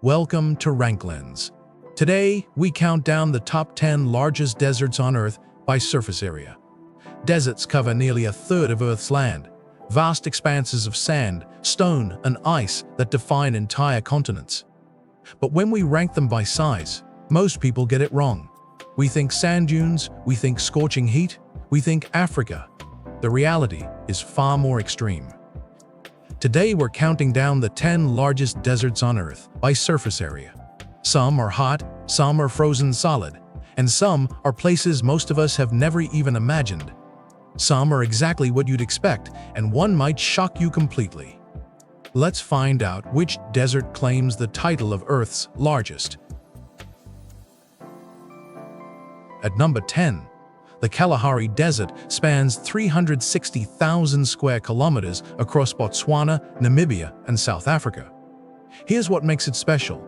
Welcome to RankLens. Today, we count down the top 10 largest deserts on Earth by surface area. Deserts cover nearly a third of Earth's land, vast expanses of sand, stone, and ice that define entire continents. But when we rank them by size, most people get it wrong. We think sand dunes, we think scorching heat, we think Africa. The reality is far more extreme. Today we're counting down the 10 largest deserts on Earth by surface area. Some are hot, some are frozen solid, and some are places most of us have never even imagined. Some are exactly what you'd expect, and one might shock you completely. Let's find out which desert claims the title of Earth's largest. At number 10, the Kalahari Desert spans 360,000 square kilometers across Botswana, Namibia, and South Africa. Here's what makes it special.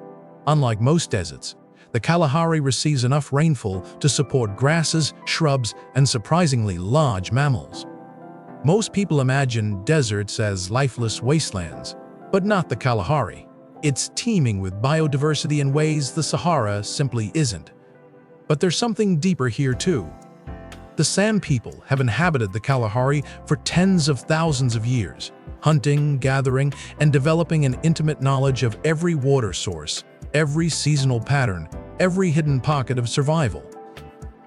Unlike most deserts, the Kalahari receives enough rainfall to support grasses, shrubs, and surprisingly large mammals. Most people imagine deserts as lifeless wastelands, but not the Kalahari. It's teeming with biodiversity in ways the Sahara simply isn't. But there's something deeper here too. The San people have inhabited the Kalahari for tens of thousands of years, hunting, gathering, and developing an intimate knowledge of every water source, every seasonal pattern, every hidden pocket of survival.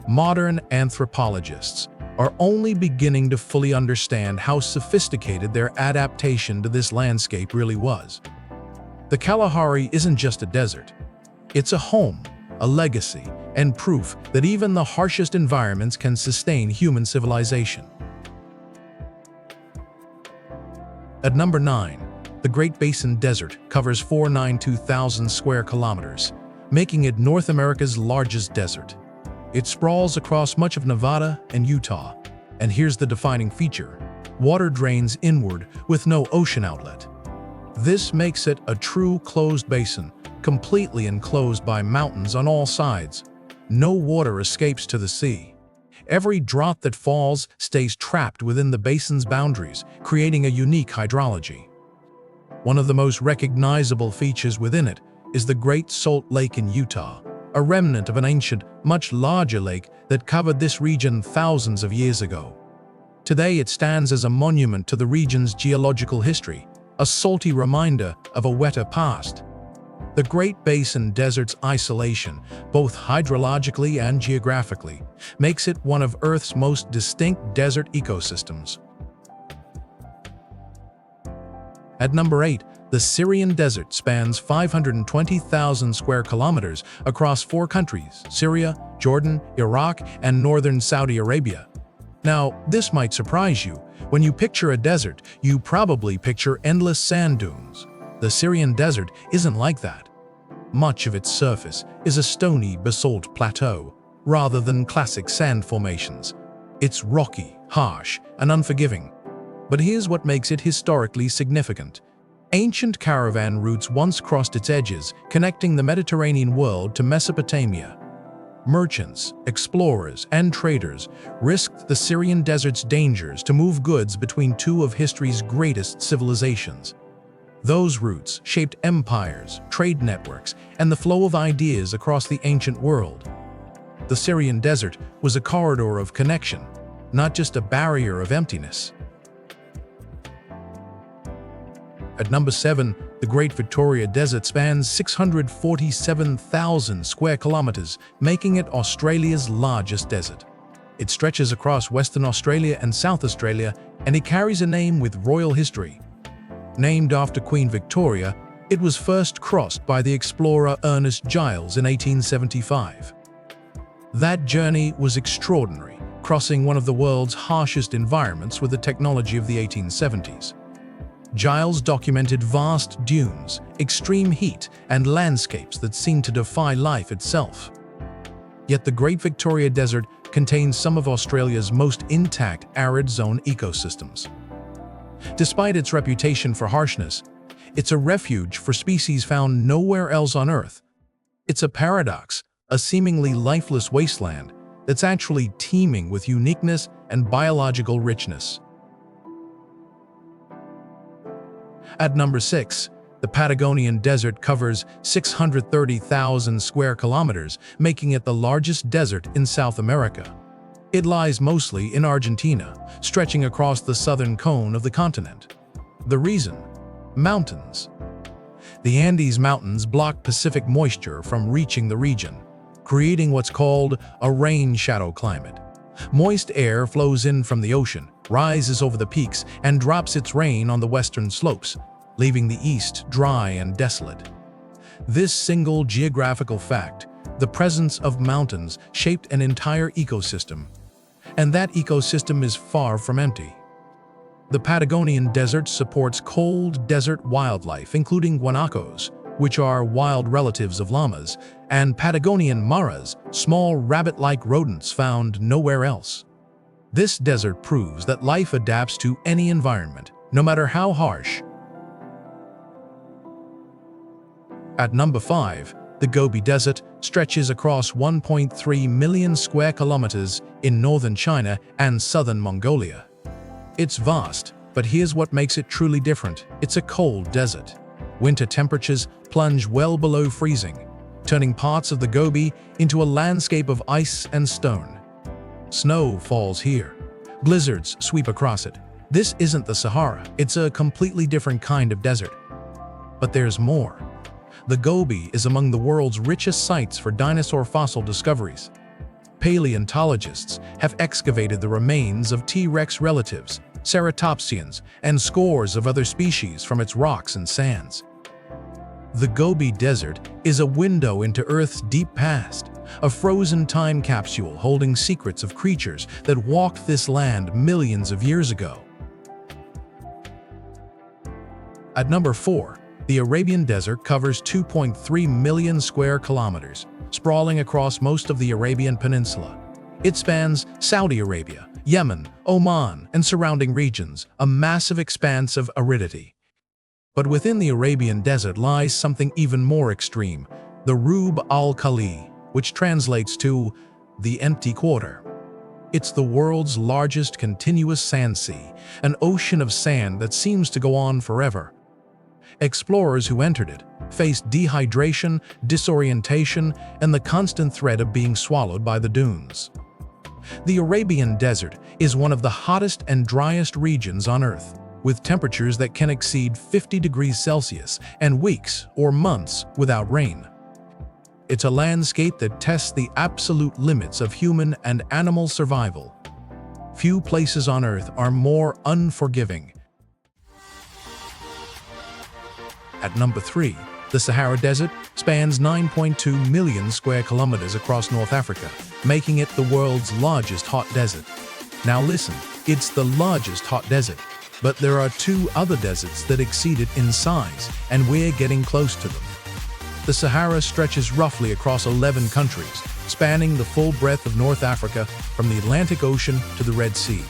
Modern anthropologists are only beginning to fully understand how sophisticated their adaptation to this landscape really was. The Kalahari isn't just a desert. It's a home, a legacy, and proof that even the harshest environments can sustain human civilization. At number 9, the Great Basin Desert covers 492,000 square kilometers, making it North America's largest desert. It sprawls across much of Nevada and Utah, and here's the defining feature: water drains inward with no ocean outlet. This makes it a true closed basin, completely enclosed by mountains on all sides. No water escapes to the sea. Every drop that falls stays trapped within the basin's boundaries, creating a unique hydrology. One of the most recognizable features within it is the Great Salt Lake in Utah, a remnant of an ancient, much larger lake that covered this region thousands of years ago. Today it stands as a monument to the region's geological history, a salty reminder of a wetter past. The Great Basin Desert's isolation, both hydrologically and geographically, makes it one of Earth's most distinct desert ecosystems. At number 8, the Syrian Desert spans 520,000 square kilometers across 4 countries: Syria, Jordan, Iraq, and northern Saudi Arabia. Now, this might surprise you. When you picture a desert, you probably picture endless sand dunes. The Syrian Desert isn't like that. Much of its surface is a stony basalt plateau, rather than classic sand formations. It's rocky, harsh, and unforgiving. But here's what makes it historically significant. Ancient caravan routes once crossed its edges, connecting the Mediterranean world to Mesopotamia. Merchants, explorers, and traders risked the Syrian Desert's dangers to move goods between 2 of history's greatest civilizations. Those routes shaped empires, trade networks, and the flow of ideas across the ancient world. The Syrian Desert was a corridor of connection, not just a barrier of emptiness. At number 7, the Great Victoria Desert spans 647,000 square kilometers, making it Australia's largest desert. It stretches across Western Australia and South Australia, and it carries a name with royal history. Named after Queen Victoria, it was first crossed by the explorer Ernest Giles in 1875. That journey was extraordinary, crossing one of the world's harshest environments with the technology of the 1870s. Giles documented vast dunes, extreme heat, and landscapes that seemed to defy life itself. Yet the Great Victoria Desert contains some of Australia's most intact arid zone ecosystems. Despite its reputation for harshness, it's a refuge for species found nowhere else on Earth. It's a paradox, a seemingly lifeless wasteland that's actually teeming with uniqueness and biological richness. At number 6, The Patagonian Desert covers 630,000 square kilometers, making it the largest desert in South America. It lies mostly in Argentina, stretching across the southern cone of the continent. The reason? Mountains. The Andes Mountains block Pacific moisture from reaching the region, creating what's called a rain shadow climate. Moist air flows in from the ocean, rises over the peaks, and drops its rain on the western slopes, leaving the east dry and desolate. This single geographical fact, the presence of mountains, shaped an entire ecosystem. And that ecosystem is far from empty. The Patagonian Desert supports cold desert wildlife, including guanacos, which are wild relatives of llamas, and Patagonian maras, small rabbit-like rodents found nowhere else. This desert proves that life adapts to any environment, no matter how harsh. At number 5, the Gobi Desert stretches across 1.3 million square kilometers in northern China and southern Mongolia. It's vast, but here's what makes it truly different. It's a cold desert. Winter temperatures plunge well below freezing, turning parts of the Gobi into a landscape of ice and stone. Snow falls here. Blizzards sweep across it. This isn't the Sahara. It's a completely different kind of desert. But there's more. The Gobi is among the world's richest sites for dinosaur fossil discoveries. Paleontologists have excavated the remains of T-Rex relatives, ceratopsians, and scores of other species from its rocks and sands. The Gobi Desert is a window into Earth's deep past, a frozen time capsule holding secrets of creatures that walked this land millions of years ago. At number 4, the Arabian Desert covers 2.3 million square kilometers, sprawling across most of the Arabian Peninsula. It spans Saudi Arabia, Yemen, Oman, and surrounding regions, a massive expanse of aridity. But within the Arabian Desert lies something even more extreme, the Rub al-Khali, which translates to the empty quarter. It's the world's largest continuous sand sea, an ocean of sand that seems to go on forever. Explorers who entered it faced dehydration, disorientation, and the constant threat of being swallowed by the dunes. The Arabian Desert is one of the hottest and driest regions on Earth, with temperatures that can exceed 50 degrees Celsius and weeks or months without rain. It's a landscape that tests the absolute limits of human and animal survival. Few places on Earth are more unforgiving. At number 3, the Sahara Desert spans 9.2 million square kilometers across North Africa, making it the world's largest hot desert. Now listen, it's the largest hot desert, but there are 2 other deserts that exceed it in size, and we're getting close to them. The Sahara stretches roughly across 11 countries, spanning the full breadth of North Africa from the Atlantic Ocean to the Red Sea.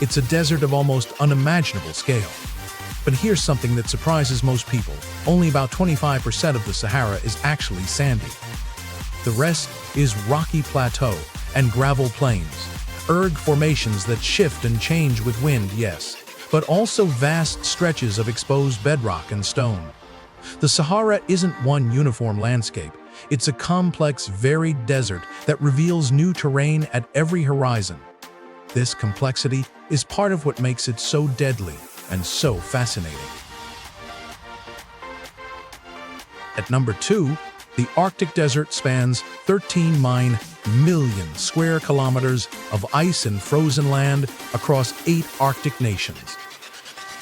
It's a desert of almost unimaginable scale. But here's something that surprises most people. Only about 25% of the Sahara is actually sandy. The rest is rocky plateau and gravel plains, erg formations that shift and change with wind, yes, but also vast stretches of exposed bedrock and stone. The Sahara isn't one uniform landscape. It's a complex, varied desert that reveals new terrain at every horizon. This complexity is part of what makes it so deadly and so fascinating. At number 2, the Arctic Desert spans 13 million square kilometers of ice and frozen land across 8 Arctic nations.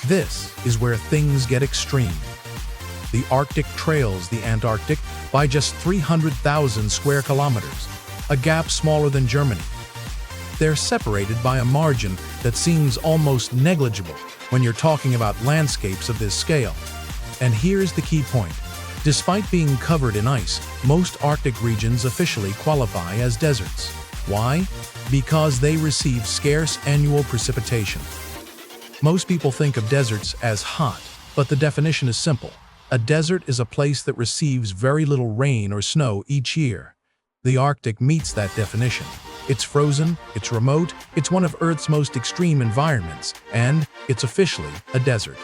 This is where things get extreme. The Arctic trails the Antarctic by just 300,000 square kilometers, a gap smaller than Germany. They're separated by a margin that seems almost negligible when you're talking about landscapes of this scale. And here's the key point. Despite being covered in ice, most Arctic regions officially qualify as deserts. Why? Because they receive scarce annual precipitation. Most people think of deserts as hot, but the definition is simple. A desert is a place that receives very little rain or snow each year. The Arctic meets that definition. It's frozen, it's remote, it's one of Earth's most extreme environments, and it's officially a desert.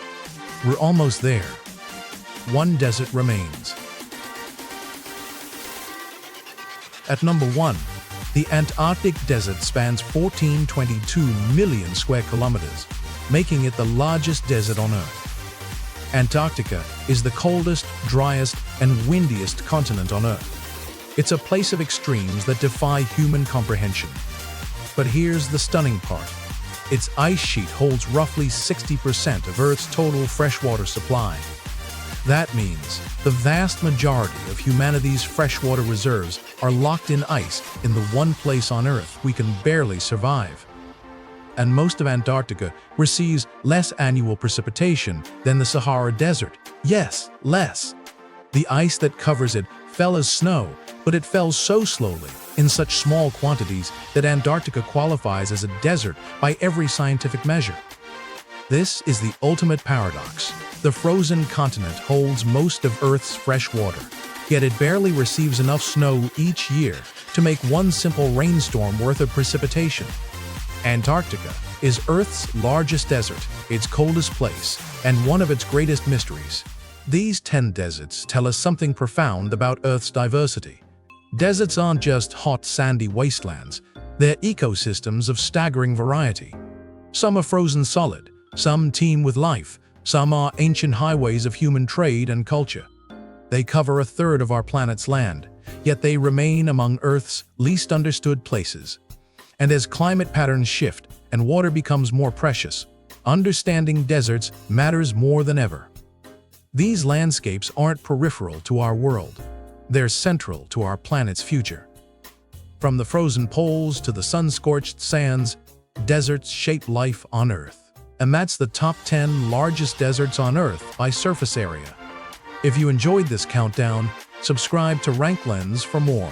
We're almost there. one desert remains. At number 1, the Antarctic Desert spans 1422 million square kilometers, making it the largest desert on Earth. Antarctica is the coldest, driest, and windiest continent on Earth. It's a place of extremes that defy human comprehension. But here's the stunning part. Its ice sheet holds roughly 60% of Earth's total freshwater supply. That means the vast majority of humanity's freshwater reserves are locked in ice in the one place on Earth we can barely survive. And most of Antarctica receives less annual precipitation than the Sahara Desert. Yes, less. The ice that covers it fell as snow, but it fell so slowly, in such small quantities, that Antarctica qualifies as a desert by every scientific measure. This is the ultimate paradox. The frozen continent holds most of Earth's fresh water, yet it barely receives enough snow each year to make one simple rainstorm worth of precipitation. Antarctica is Earth's largest desert, its coldest place, and one of its greatest mysteries. These 10 deserts tell us something profound about Earth's diversity. Deserts aren't just hot, sandy wastelands. They're ecosystems of staggering variety. Some are frozen solid, some teem with life, some are ancient highways of human trade and culture. They cover a third of our planet's land, yet they remain among Earth's least understood places. And as climate patterns shift and water becomes more precious, understanding deserts matters more than ever. These landscapes aren't peripheral to our world. They're central to our planet's future. From the frozen poles to the sun-scorched sands, deserts shape life on Earth. And that's the top 10 largest deserts on Earth by surface area. If you enjoyed this countdown, subscribe to RankLens for more.